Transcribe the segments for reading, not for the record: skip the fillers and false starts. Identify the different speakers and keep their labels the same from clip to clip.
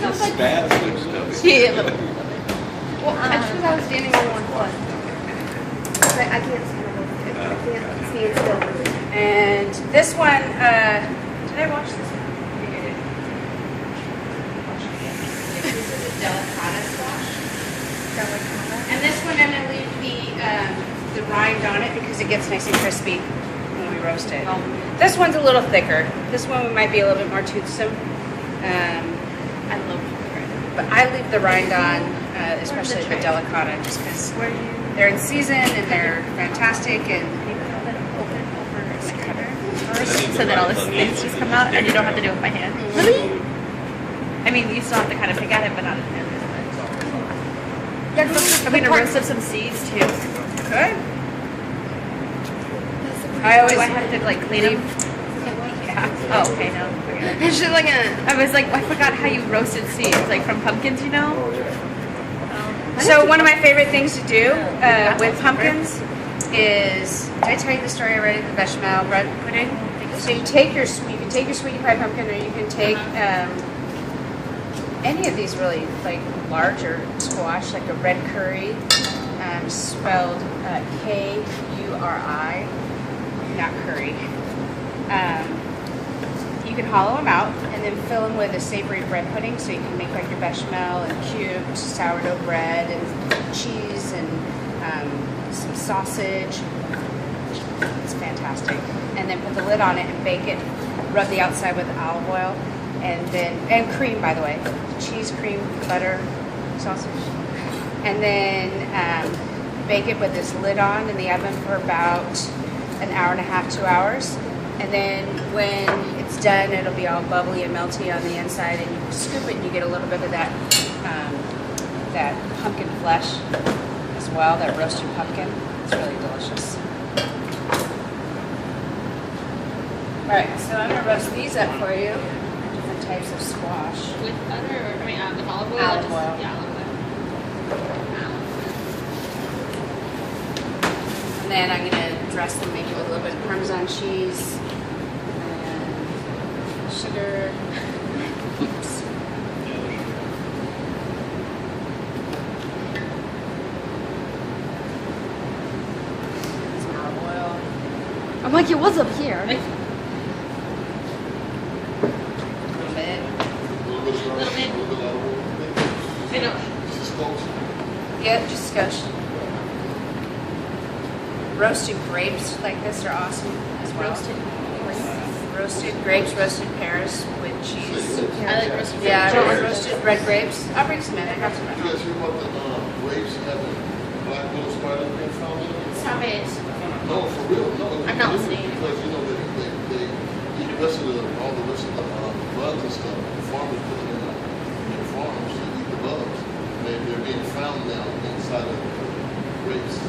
Speaker 1: Just spaz.
Speaker 2: Yeah, a little. Well, that's because I was standing on one foot. I can't stand it. I can't stand still. And this one, did I watch this one? Maybe I did. This is a delicata squash. And this one, I'm going to leave the rind on it because it gets nice and crispy when we roast it. This one's a little thicker. This one might be a little bit more toothsome. I love it. But I leave the rind on, especially the delicata, just because they're in season and they're fantastic. And
Speaker 3: so that all the things just come out and you don't have to do it with my hand. Really? I mean, you still have to kind of pick at it, but not with hand. I'm going to roast up some seeds too.
Speaker 2: good. I always
Speaker 3: Do I have to like clean them? Yeah. Oh, okay, no.
Speaker 2: It's just like
Speaker 3: I was like, I forgot how you roasted seeds, like from pumpkins, you know?
Speaker 2: So one of my favorite things to do with pumpkins is, did I tell you the story already? The bechamel bread pudding. So you can take your sweetie pie pumpkin, or you can take any of these really like larger squash, like a red curry, spelled K-U-R-I, not curry. You can hollow them out and then fill them with a savory bread pudding, so you can make like your bechamel and cubed sourdough bread and cheese and some sausage. It's fantastic. And then put the lid on it and bake it. Rub the outside with olive oil and cream, by the way. Cheese, cream, butter, sausage. And then bake it with this lid on in the oven for about an hour and a half, 2 hours. And then when it's done, it'll be all bubbly and melty on the inside, and you scoop it and you get a little bit of that that pumpkin flesh as well, that roasted pumpkin. It's really delicious. All right, so I'm gonna roast these up for you. Different types of squash.
Speaker 3: With butter, or with olive oil?
Speaker 2: Olive oil.
Speaker 3: Yeah, olive oil.
Speaker 2: And then I'm gonna dress them maybe with a little bit of Parmesan cheese and sugar. Oops. Some olive oil.
Speaker 4: I'm like, it was up here.
Speaker 2: A little bit.
Speaker 3: I know.
Speaker 2: Yeah, just scotch. Roasted grapes like this are awesome as well. Roasted grapes, roasted pears with cheese.
Speaker 3: I like roasted
Speaker 2: Roasted red grapes. I'll bring some in. I have some at
Speaker 5: You
Speaker 2: home.
Speaker 5: guys hear about the grapes having black widow spider being found in them?
Speaker 3: Stop it.
Speaker 5: No, for real, no.
Speaker 3: I'm not listening.
Speaker 5: Because, you know, they eat the rest of all the rest of the bugs and stuff. The farmers put them in their farms to eat the bugs. They're being found now inside of grapes.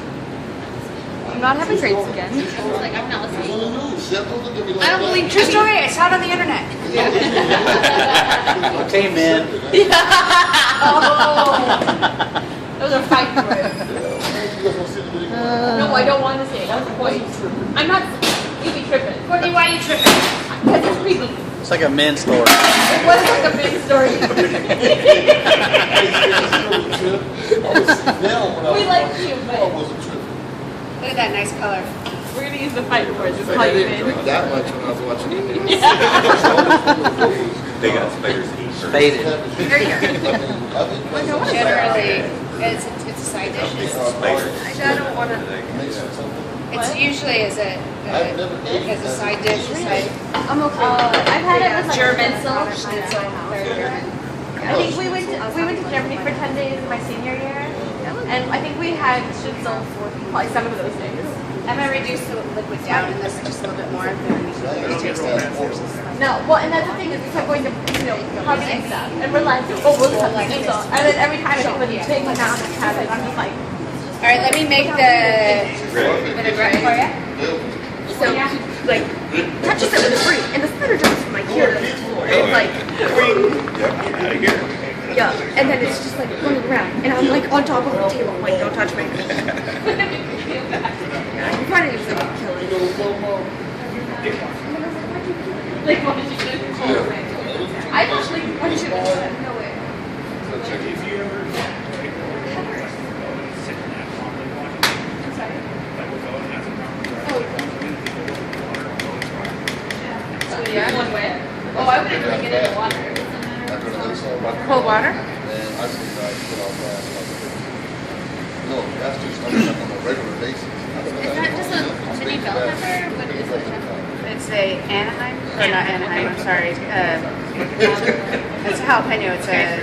Speaker 4: I'm not having grapes again.
Speaker 3: I was like, I'm not
Speaker 5: It's
Speaker 3: listening.
Speaker 5: on the news. Chef, don't look at me like
Speaker 2: I don't
Speaker 5: that.
Speaker 2: believe true story. I saw it on the internet.
Speaker 1: Okay, man.
Speaker 4: Those are fighting words.
Speaker 5: You guys want to see the video?
Speaker 4: No, I don't want to say it. That's the point. I'm not. You be tripping.
Speaker 2: Courtney, why are you tripping?
Speaker 4: Because it's creepy.
Speaker 1: It's like a men's store.
Speaker 4: It was like a big story. We like you,
Speaker 5: I
Speaker 4: but
Speaker 5: wasn't tripping.
Speaker 2: Look at that nice color.
Speaker 3: We're going to use the fighting words. It's
Speaker 5: I
Speaker 3: how you
Speaker 5: didn't drink
Speaker 3: made.
Speaker 5: that much when I was watching the video.
Speaker 6: They got spiders to eat.
Speaker 1: Faded.
Speaker 2: There you go. Generally, it's a side dish. I don't want to. It's usually as a side dish.
Speaker 4: I'm okay. I've had it with like
Speaker 2: German
Speaker 4: schnitzel.
Speaker 2: Very German.
Speaker 3: I think we went to Germany for 10 days in my senior year. And I think we had schnitzel for probably 7 of those days.
Speaker 2: I'm gonna reduce the liquid down in this just a little bit more.
Speaker 3: No, well, and that's the thing is we kept going to, Harvey and stuff. And we're like, oh, we'll have schnitzel. And then every time I think of a big amount of cabbage, I'm just like,
Speaker 2: All right, let me make the vinaigrette for you.
Speaker 4: So, like, touches it with free, and the spider jumps from like here to the floor. It's like,
Speaker 6: Out of here.
Speaker 4: yeah, and then it's just like running around, and I'm like on top of the table, like, don't touch me. Yeah, you probably just like kill it.
Speaker 3: like, what did you do?
Speaker 4: I actually, what did you do? No way.
Speaker 2: Cold water?
Speaker 5: And I see guys put out gas. No, gas just on a regular basis.
Speaker 4: Is that just a mini bell pepper? What is it?
Speaker 2: It's a Anaheim, or not Anaheim, I'm sorry. It's a jalapeno. It's a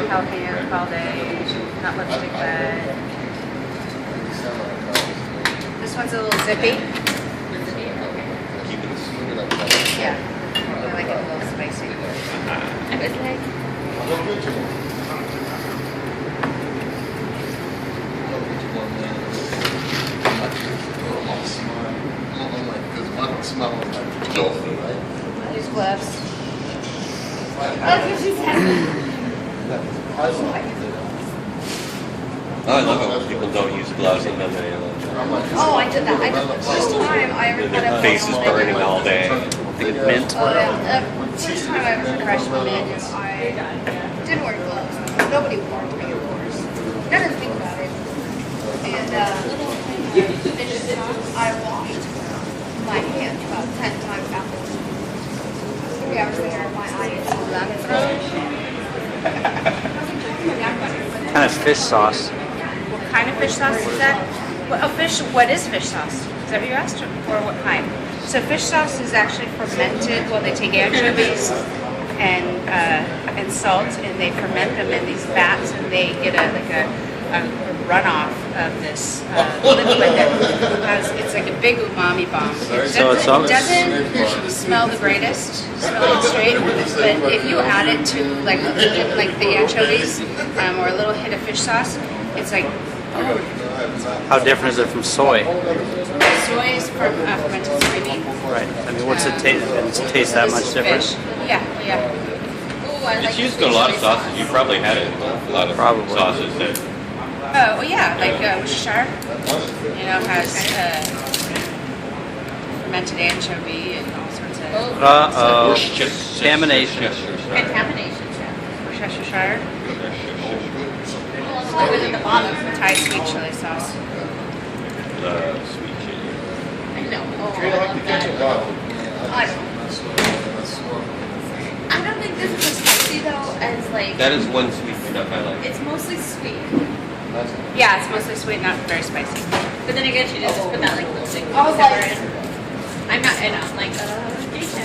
Speaker 2: jalapeno called a not lipstick bud. This one's a little zippy. Yeah, I like it a little spicy.
Speaker 4: And it's like,
Speaker 2: Use gloves.
Speaker 4: that's what she said.
Speaker 6: Oh, I love it when people don't use gloves and then they
Speaker 4: Oh, I did that. I did the first time I ever put
Speaker 6: their
Speaker 4: it
Speaker 6: face is burning all day.
Speaker 1: Mint.
Speaker 2: Oh, yeah. First time I was a freshman, I didn't wear gloves. Nobody wore them, of course. I didn't think about it. And I washed my hands about 10 times afterwards. 3 hours later, my eye is so
Speaker 1: What kind of fish sauce?
Speaker 2: What kind of fish sauce is that? What is fish sauce? Is that what you asked? Or what kind? So fish sauce is actually fermented. Well, they take anchovies and salt, and they ferment them in these vats, and they get a runoff of this liquid that has, it's like a big umami bomb.
Speaker 1: So it's almost-
Speaker 2: doesn't smell the greatest, smell straight, but if you add it to like the anchovies or a little hit of fish sauce, it's like
Speaker 1: How different is it from soy?
Speaker 2: soy is fermented soybean.
Speaker 1: Right. I mean, what's it taste? Does it taste that
Speaker 2: This
Speaker 1: much
Speaker 2: is
Speaker 1: different?
Speaker 2: fish. Yeah.
Speaker 6: It's used in a lot of sauces. You probably had it in a lot of
Speaker 1: Probably.
Speaker 6: sauces that
Speaker 2: Oh, well, yeah, like Worcestershire, has fermented anchovy and all sorts of
Speaker 1: Uh-oh.
Speaker 6: Worcestershire.
Speaker 1: Contamination.
Speaker 4: Contamination.
Speaker 2: Worcestershire,
Speaker 4: Over the bottom.
Speaker 2: Thai sweet chili sauce.
Speaker 6: The sweet chili.
Speaker 4: I know. Oh, I love that. I don't think this is as spicy though as like.
Speaker 6: That is one sweet stuff I like.
Speaker 4: It's mostly sweet,
Speaker 2: Yeah, it's mostly sweet, not very spicy.
Speaker 4: but then again, she just put that like lipstick
Speaker 2: I was
Speaker 4: pepper
Speaker 2: like-
Speaker 4: in. I'm not, and I'm like, geisha.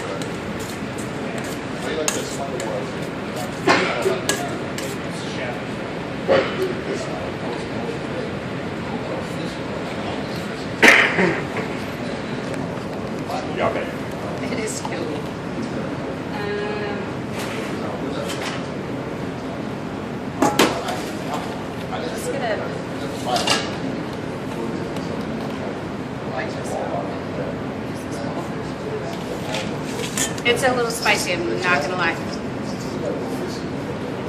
Speaker 2: It is cute. I'm just gonna. It's a little spicy, I'm not gonna lie.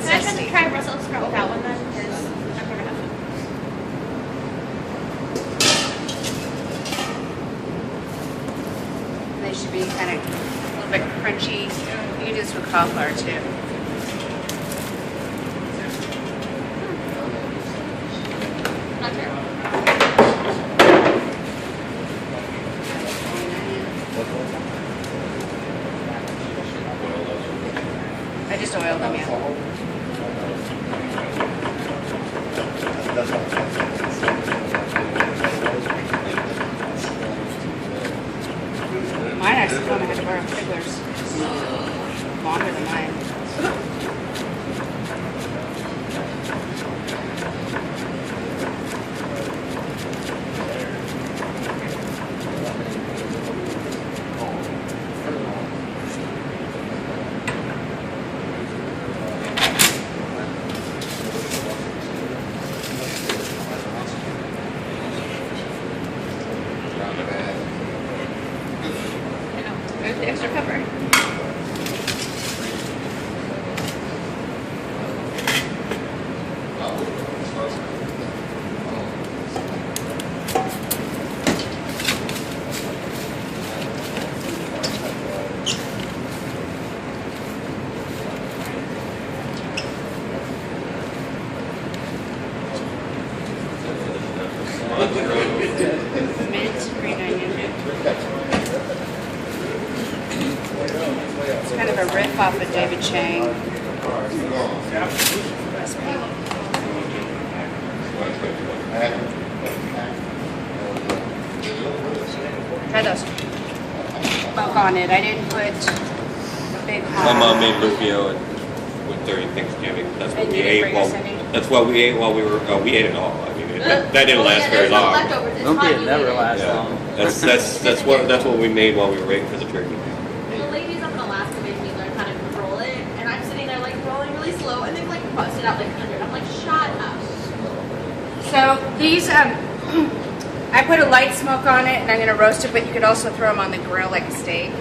Speaker 4: Can I try Brussels sprout without one then? Because I've never had one.
Speaker 2: They should be kind of a little bit crunchy. You can do this with cauliflower too.
Speaker 4: Not sure.
Speaker 2: I just oiled them, yeah. Mine actually come had to borrow Fiddlers. Longer than mine.
Speaker 4: I know. There's the extra pepper.
Speaker 2: It's kind of a riff off of David Chang recipe. Try those. Smoke on it. I didn't put a big hot.
Speaker 6: My mom made Lupio during Thanksgiving. That's what
Speaker 2: And
Speaker 6: we
Speaker 2: you didn't
Speaker 6: ate
Speaker 2: bring
Speaker 6: while.
Speaker 2: us any?
Speaker 6: That's what we ate while we were. We ate it all. I mean, that didn't last very long.
Speaker 1: Lumpia never lasts
Speaker 6: Yeah.
Speaker 1: long.
Speaker 6: That's what we made while we were waiting for the turkey.
Speaker 3: The ladies up in Alaska made me learn how to roll it, and I'm sitting there like rolling really slow, and they like busted out like 100. I'm like, shut up.
Speaker 2: So these, I put a light smoke on it, and I'm going to roast it, but you could also throw them on the grill like a steak.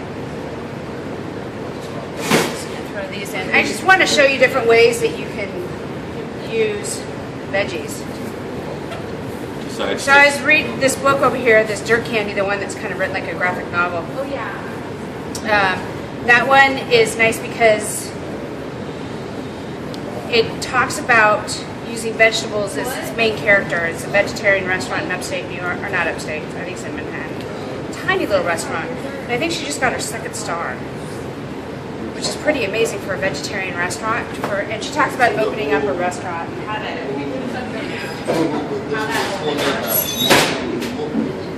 Speaker 2: Just going to throw these in. I just want to show you different ways that you can use veggies.
Speaker 6: Besides,
Speaker 2: So I was reading this book over here, this Dirt Candy, the one that's kind of written like a graphic novel.
Speaker 3: Oh yeah.
Speaker 2: That one is nice because it talks about using vegetables as its main character. It's a vegetarian restaurant in upstate New York, or not upstate, I think it's in Manhattan. Tiny little restaurant. And I think she just got her second star, which is pretty amazing for a vegetarian restaurant. And she talks about opening up a restaurant and how that works.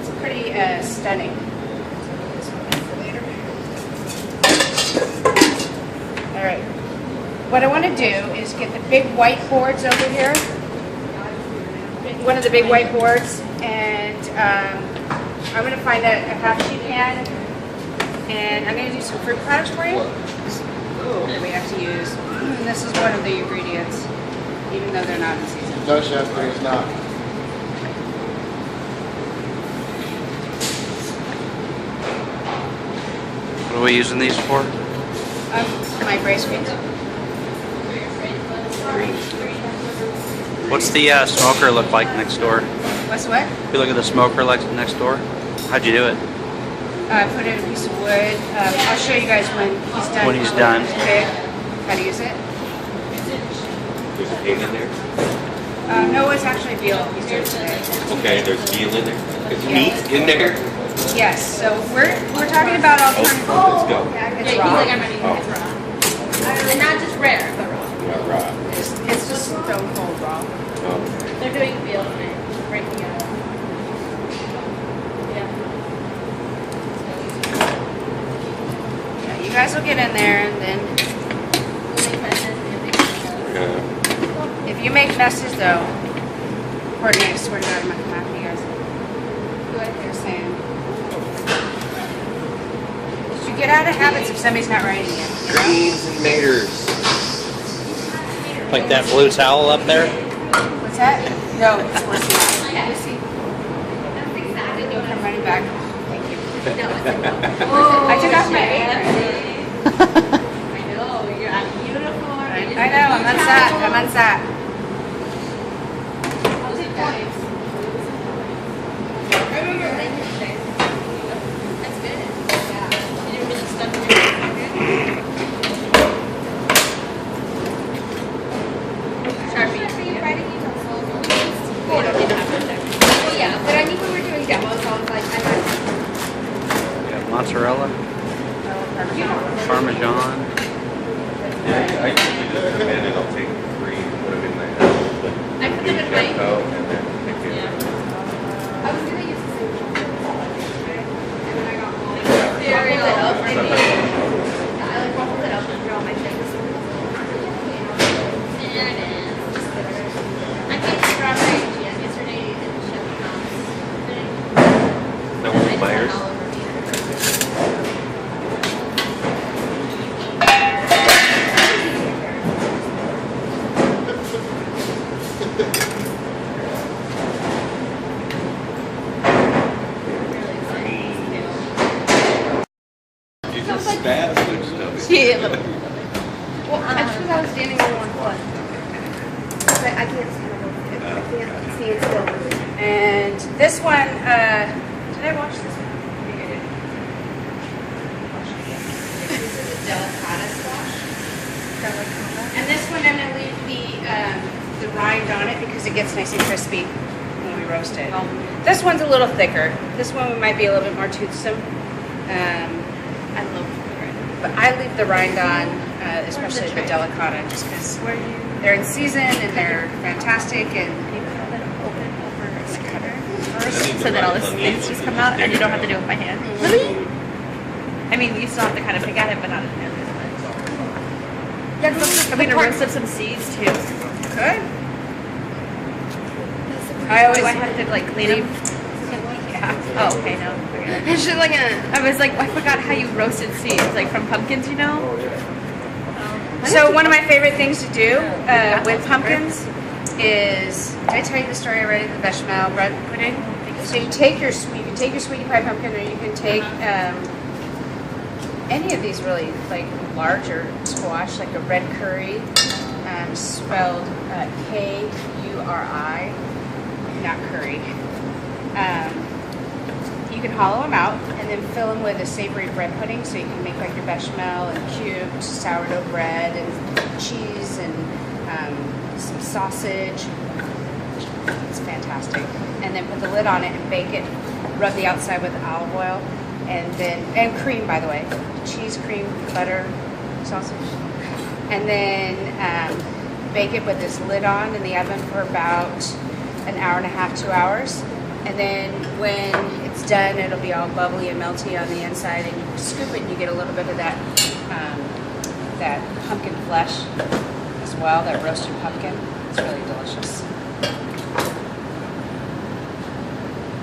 Speaker 2: It's pretty stunning. All right. What I want to do is get the big white boards over here. One of the big white boards, and I'm going to find a half sheet pan, and I'm going to do some fruit products for you that we have to use. And this is one of the ingredients, even though they're not in season.
Speaker 5: Josh asked me it's not.
Speaker 1: What are we using these for?
Speaker 2: My braised beans.
Speaker 1: What's the smoker look like next door?
Speaker 2: What's what?
Speaker 1: If you look at the smoker like next door, how'd you do it?
Speaker 2: I put in a piece of wood. I'll show you guys when he's done.
Speaker 1: When he's done.
Speaker 2: Okay. How to use it.
Speaker 6: there's a pig in there.
Speaker 2: No, it's actually veal he's doing today.
Speaker 6: Okay, there's veal in there. There's
Speaker 2: Yeah.
Speaker 6: meat in there.
Speaker 2: Yes, so we're talking about alternative.
Speaker 6: Let's go.
Speaker 2: Yeah, it's
Speaker 3: Yeah, he's
Speaker 2: raw.
Speaker 3: like, I'm ready. It's raw. And not just rare, but raw.
Speaker 6: Not raw.
Speaker 2: It's just stone cold raw.
Speaker 6: Oh.
Speaker 3: They're doing veal and breaking it up. Yeah.
Speaker 2: Yeah, you guys will get in there, and then
Speaker 6: Yeah.
Speaker 2: if you make messes, though, Courtney, I swear to God, I'm not gonna laugh at you guys. What they're saying. You get out of habits if somebody's not writing it. You know?
Speaker 6: Greens and maters.
Speaker 1: Like that blue towel up there?
Speaker 2: What's that? No, it's worse than that. You see? You'll come running back. Thank you. I took off my apron.
Speaker 3: I know, you're beautiful.
Speaker 2: I know, I'm unsat. I'm unsat.
Speaker 3: I'll take points. That's good. Yeah. You didn't really stuck in your Sharpie.
Speaker 4: Oh, yeah, but I think when we're doing demos, I was like,
Speaker 1: You have mozzarella, Parmesan.
Speaker 6: Yeah, I usually just come in and I'll take 3, put them in my house.
Speaker 3: I put them in my.
Speaker 6: And then pick it.
Speaker 3: Yeah.
Speaker 4: I was gonna use the same chocolate, and then I got home.
Speaker 3: Very
Speaker 4: Ruffled it up,
Speaker 3: well.
Speaker 4: and yeah, I like ruffled it up and threw all my things.
Speaker 3: There it is. I made strawberry jam yesterday and Chef Tom's thing.
Speaker 6: No
Speaker 3: And I just
Speaker 6: buyers.
Speaker 3: went all over me.
Speaker 6: You just spaz and stuff.
Speaker 2: Yeah.
Speaker 4: Well, that's because I was standing on one foot. But I can't stand on one foot. I can't stand still.
Speaker 2: And this one, did I watch this one? I think I did. This is a delicata squash. And this one, I'm gonna leave the rind on it because it gets nice and crispy when we roast it. This one's a little thicker. This one might be a little bit more toothsome. I love it. But I leave the rind on, especially the delicata, just because they're in season and they're fantastic. And
Speaker 3: So that all the seeds just come out and you don't have to do it by hand. Really? I mean, you still have to kind of pick at it, but not as much. Yeah, I'm going to roast up some seeds too.
Speaker 2: good.
Speaker 3: I always have to like clean them. Yeah. Oh, okay, no. Forget it.
Speaker 4: It's just like a.
Speaker 3: I was like, I forgot how you roasted seeds, like from pumpkins, you know?
Speaker 2: So one of my favorite things to do with pumpkins is, did I tell you the story already? The bechamel bread pudding. So you take your sweetie pie pumpkin, or you can take any of these really like larger squash, like a red curry, spelled K-U-R-I, not curry. You can hollow them out and then fill them with a savory bread pudding, so you can make like your bechamel and cubed sourdough bread and cheese and some sausage. It's fantastic. And then put the lid on it and bake it. Rub the outside with olive oil and cream, by the way. Cheese, cream, butter, sausage. And then bake it with this lid on in the oven for about an hour and a half, 2 hours. And then when it's done, it'll be all bubbly and melty on the inside, and you scoop it and you get a little bit of that that pumpkin flesh as well, that roasted pumpkin. It's really delicious.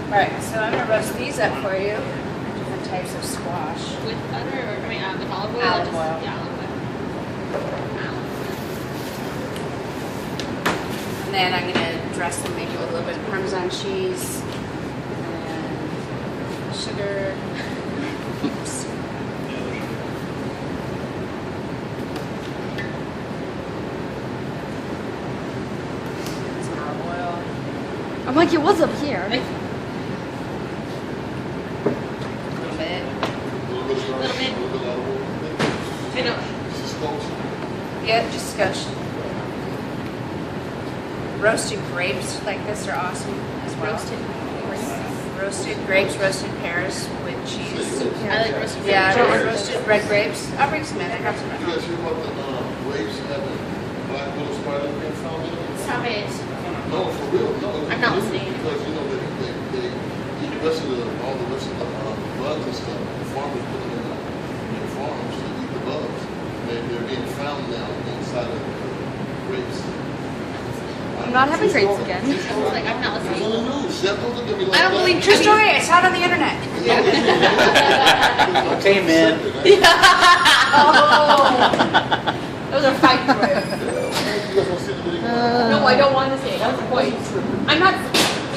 Speaker 2: All right, so I'm gonna roast these up for you. Different types of squash.
Speaker 3: With butter, or with olive oil?
Speaker 2: Olive oil.
Speaker 3: Yeah, olive oil.
Speaker 2: And then I'm gonna dress them maybe with a little bit of Parmesan cheese and sugar. Oops. Some olive oil.
Speaker 4: I'm like, it was up here.
Speaker 2: A little bit.
Speaker 3: I know.
Speaker 2: Yeah, just scotch. Roasted grapes like this are awesome as well. Roasted grapes, roasted pears with cheese.
Speaker 3: I like roasted
Speaker 2: Yeah,
Speaker 3: grapes.
Speaker 2: roasted red grapes. I'll bring some in. I have some at
Speaker 5: You
Speaker 2: home.
Speaker 5: guys hear about the grapes having black little spiders being found in them?
Speaker 3: Stop it.
Speaker 5: No, for real, no.
Speaker 3: I'm not listening.
Speaker 5: Because, you know, they eat the rest of all the rest of the bugs and stuff. The farmers put them in their farms to eat the bugs. They're being found now inside of grapes.
Speaker 4: I'm not having grapes again.
Speaker 3: I was like, I'm not
Speaker 5: It's
Speaker 3: listening.
Speaker 5: on the news. Chef, don't look at me like
Speaker 2: I don't
Speaker 5: that.
Speaker 2: believe true story. I saw it on the internet.
Speaker 1: Okay, man.
Speaker 3: Those are fight for it.
Speaker 5: You guys want to see the video?
Speaker 3: No, I don't want to see it. That was the point. I'm not.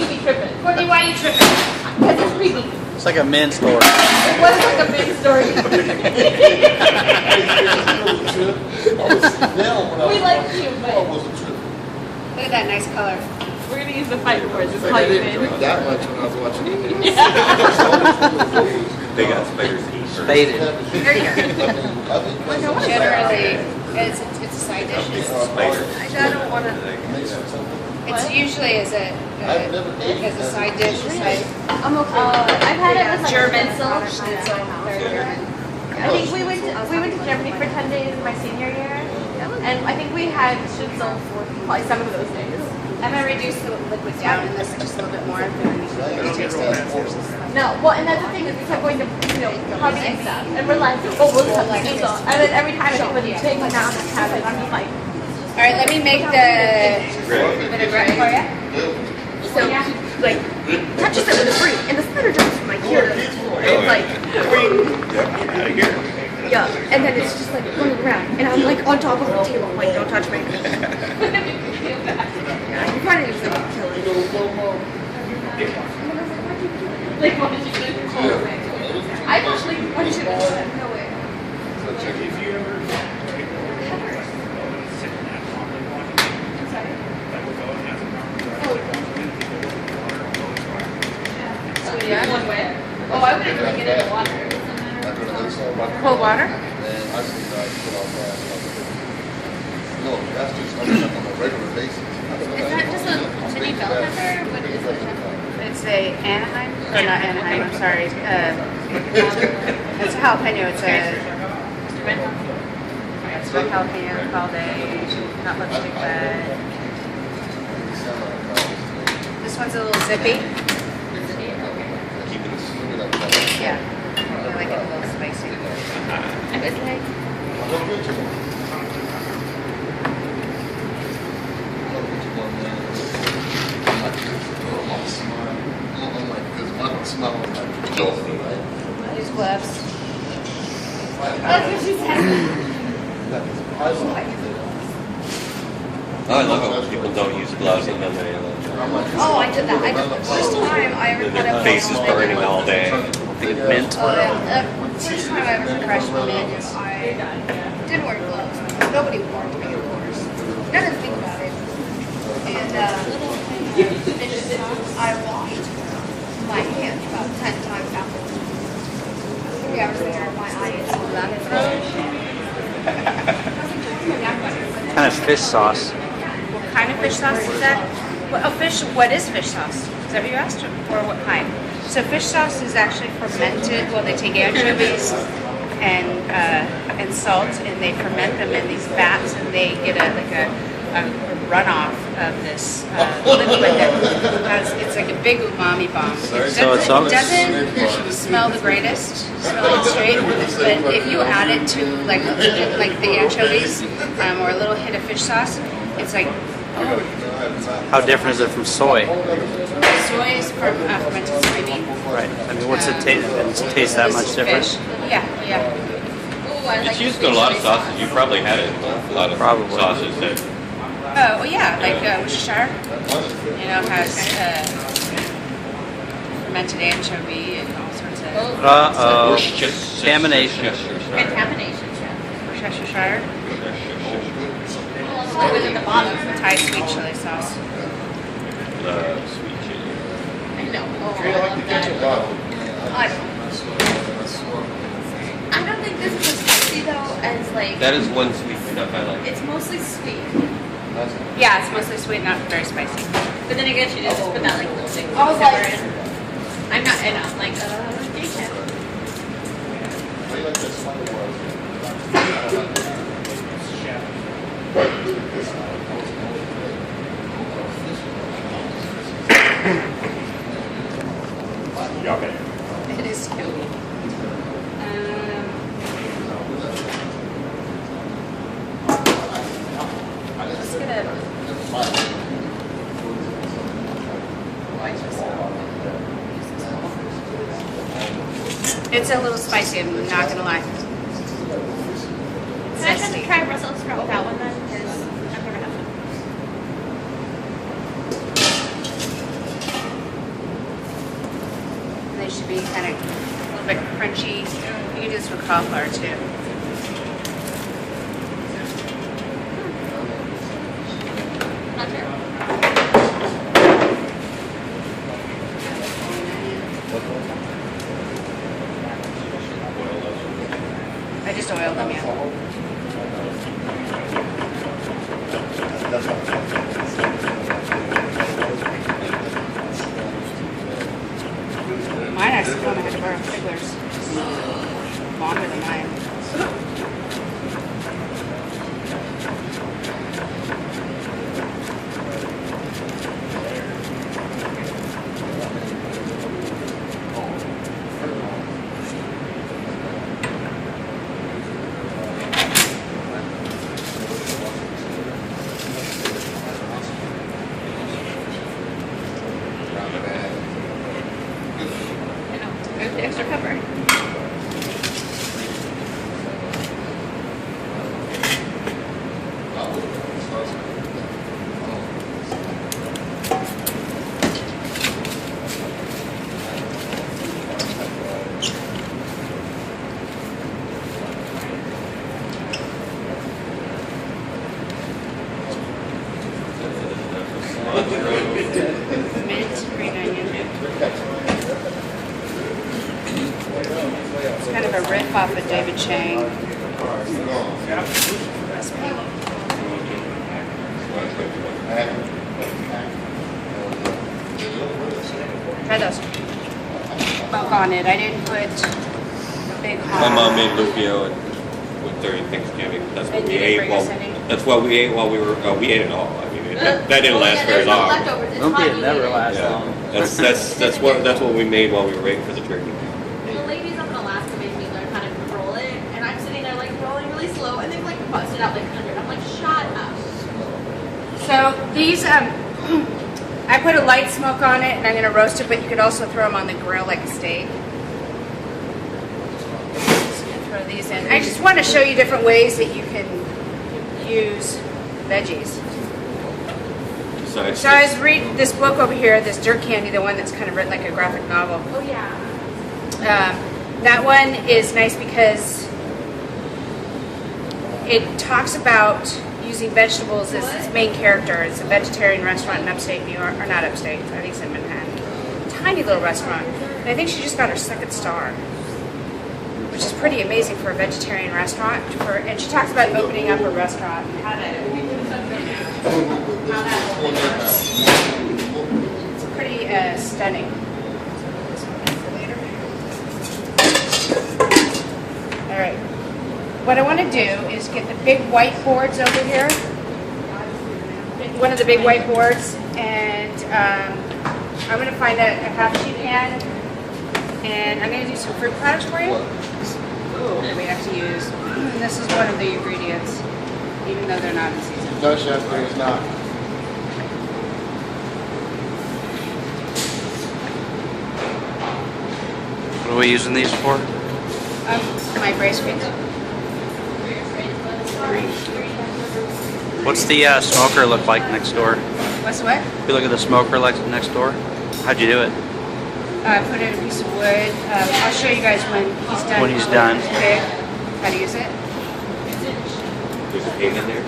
Speaker 3: You be tripping.
Speaker 2: Courtney, why are you tripping?
Speaker 3: Because it's creepy.
Speaker 1: It's like a men's store.
Speaker 3: It was like a big story. We like you, but
Speaker 2: Look at that nice color.
Speaker 3: we're gonna use the fight words. It's
Speaker 5: I
Speaker 3: how you
Speaker 5: didn't drink
Speaker 3: win.
Speaker 5: that much when I was watching it.
Speaker 6: They got spiders.
Speaker 1: Faded.
Speaker 2: Here you go. Generally, it's a side dish.
Speaker 4: I don't want to.
Speaker 2: It's usually as a side dish.
Speaker 4: I'm okay.
Speaker 3: I've had it with like
Speaker 2: German
Speaker 3: schnitzel.
Speaker 2: Very German.
Speaker 3: I think we went to Germany for 10 days my senior year, and I think we had schnitzel for probably 7 of those days.
Speaker 2: I'm gonna reduce the liquid down in this just a little bit more.
Speaker 3: No, well, and that's the thing is we kept going to, Hobby and stuff, and we're like, oh, we'll just have schnitzel. And then every time it would take me down and have it, I'm just like,
Speaker 2: All right, let me make the vinaigrette for you.
Speaker 4: So he like touches it with a fruit, and the spider jumps from my ear. It's like, yeah, and then it's just like running around, and I'm like on top of the table, like don't touch me. Yeah, you probably use them to kill it.
Speaker 3: like, what did you do? I thought, like, what did you do? No way. Oh, yeah? One way? Oh, I wouldn't really get in the water.
Speaker 2: Cold water?
Speaker 5: No, that's just on a regular basis.
Speaker 3: Is that just a mini bell pepper? What is it?
Speaker 2: It's a Anaheim, or not Anaheim, I'm sorry. It's a jalapeno, it's a It's for healthy all day, not lipstick bed. This one's a little zippy. Yeah, I like it a little spicy.
Speaker 4: It's like,
Speaker 2: Use gloves.
Speaker 4: that's what she said.
Speaker 6: Oh, I love it when people don't use gloves and then they
Speaker 4: Oh, I did that. I did the first time I ever
Speaker 6: their face is burning all day.
Speaker 1: Mint.
Speaker 4: Oh, yeah. The first time I ever crushed mint, I didn't wear gloves. Nobody warned me, of course. I didn't think about it. And I washed my hands about 10 times after. 3 hours later, my eye is
Speaker 1: Kind of fish sauce.
Speaker 2: What kind of fish sauce is that? What is fish sauce? Is that what you asked? Or what kind? So fish sauce is actually fermented. Well, they take anchovies and salt and they ferment them in these vats and they get a runoff of this liquid that has, it's like a big umami bomb. It doesn't smell the greatest, smelling straight, but if you add it to like the anchovies or a little hit of fish sauce, it's like,
Speaker 1: How different is it from soy?
Speaker 2: soy is fermented soybean.
Speaker 1: Right. I mean, what's it taste? It tastes that much different?
Speaker 2: Fish. Yeah.
Speaker 6: It's used in a lot of sauces. You probably had it in a lot of
Speaker 1: Probably.
Speaker 6: sauces that
Speaker 2: Oh, well, yeah, like Worcestershire, has fermented anchovy and all sorts of
Speaker 1: Uh-oh.
Speaker 6: Worcestershire.
Speaker 1: Contamination.
Speaker 3: Contamination, yeah.
Speaker 2: Worcestershire,
Speaker 3: Always at the bottom.
Speaker 2: Thai sweet chili sauce.
Speaker 6: Sweet chili.
Speaker 3: I know. Oh,
Speaker 5: Do you like the ketchup bottle?
Speaker 4: I don't think this is as spicy though as like,
Speaker 6: That is one sweet stuff I like.
Speaker 4: it's mostly sweet.
Speaker 2: Yeah, it's mostly sweet, not very spicy.
Speaker 3: But then again, she just put that like little thing.
Speaker 4: I was like-
Speaker 3: in. I'm not, and I'm like, Jason.
Speaker 5: How do you like that smell?
Speaker 2: It is too. Let's get a. It's a little spicy, I'm not gonna lie.
Speaker 3: Can I try to try Brussels sprout without one then? Because I've never had one.
Speaker 2: They should be kind of a little bit crunchy. You can do this with cauliflower too.
Speaker 3: Not sure.
Speaker 2: I just oiled them, yeah. Mine actually kind of had to borrow Figgler's. Longer than mine.
Speaker 3: I know. There's the extra pepper.
Speaker 2: Mint, green onion. It's kind of a riff off of David Chang recipe. Try those. Milk on it. I didn't put big
Speaker 6: My
Speaker 2: hot.
Speaker 6: mom made lumpia with during Thanksgiving. That's what
Speaker 2: And
Speaker 6: we
Speaker 2: you didn't
Speaker 6: ate
Speaker 2: bring
Speaker 6: while.
Speaker 2: us any?
Speaker 6: That's what we ate while we were. We ate it all. I mean, that didn't last very long.
Speaker 1: Lumpy it never lasts
Speaker 6: Yeah.
Speaker 1: long.
Speaker 6: That's what we made while we were waiting for the turkey.
Speaker 3: The ladies up in Alaska made me learn how to roll it, and I'm sitting there like rolling really slow, and they've like busted out like 100. I'm like, shut up.
Speaker 2: So these, I put a light smoke on it and I'm going to roast it, but you could also throw them on the grill like a steak. Just gonna throw these in. I just want to show you different ways that you can use veggies.
Speaker 6: Besides,
Speaker 2: So I was reading this book over here, this Dirt Candy, the one that's kind of written like a graphic novel.
Speaker 3: Oh yeah.
Speaker 2: That one is nice because it talks about using vegetables as its main character. It's a vegetarian restaurant in upstate New York, or not upstate, I think it's in Manhattan. Tiny little restaurant. And I think she just got her second star, which is pretty amazing for a vegetarian restaurant. And she talks about opening up a restaurant and how to. It's pretty stunning. All right. What I want to do is get the big white boards over here. One of the big white boards, and I'm going to find a half sheet pan, and I'm going to do some fruit platters for you. That we have to use. This is one of the ingredients, even though they're not in season.
Speaker 5: No, chef, but it's not.
Speaker 1: What are we using these for?
Speaker 2: My braised beans.
Speaker 1: What's the smoker look like next door?
Speaker 2: What's what?
Speaker 1: If you look at the smoker like next door, how'd you do it?
Speaker 2: I put in a piece of wood. I'll show you guys when he's done.
Speaker 1: When he's done.
Speaker 2: Okay. How to use it?
Speaker 6: there's a pig in there.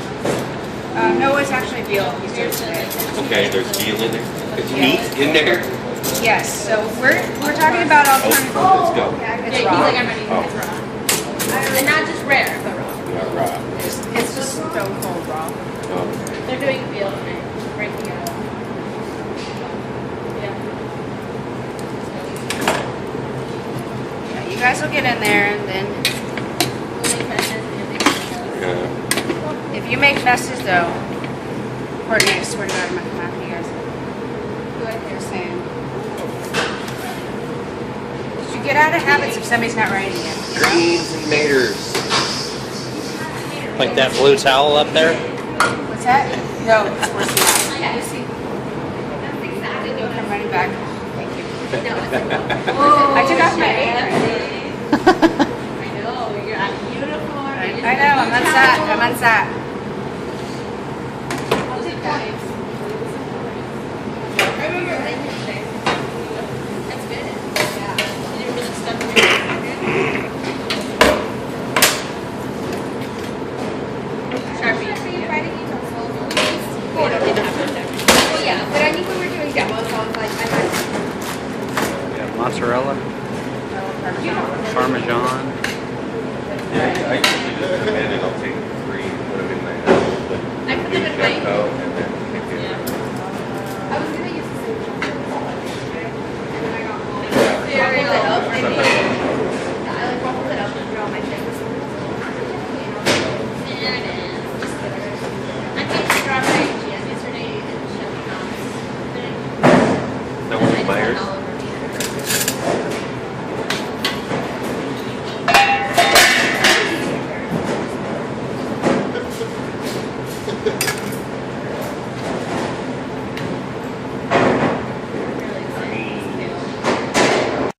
Speaker 2: No, it's actually veal. He's doing today.
Speaker 6: Okay, there's veal in there. There's meat in there.
Speaker 2: Yes. So we're talking about alternative.
Speaker 6: Let's go.
Speaker 2: It's
Speaker 3: He's
Speaker 2: raw.
Speaker 3: like, I'm ready. It's raw. And not just rare, but raw.
Speaker 6: Yeah, right.
Speaker 2: It's just stone cold raw.
Speaker 6: Oh.
Speaker 3: They're doing veal tonight. Breaking it up. Yeah.
Speaker 2: Yeah, you guys will get in there, and then
Speaker 6: Yeah.
Speaker 2: if you make messes, though, Courtney, I swear to God, I'm not gonna laugh at you guys. What they're saying. Did you get out of habits if somebody's not writing it?
Speaker 6: Greens and maters.
Speaker 1: Like that blue towel up there?
Speaker 2: What's that? No, it's worse than that.
Speaker 3: Yeah.
Speaker 2: Lucy, you'll come running back. Thank you.
Speaker 3: Oh,
Speaker 2: I took off my apron.
Speaker 3: I know, you're out of uniform.
Speaker 2: I know, I'm on set.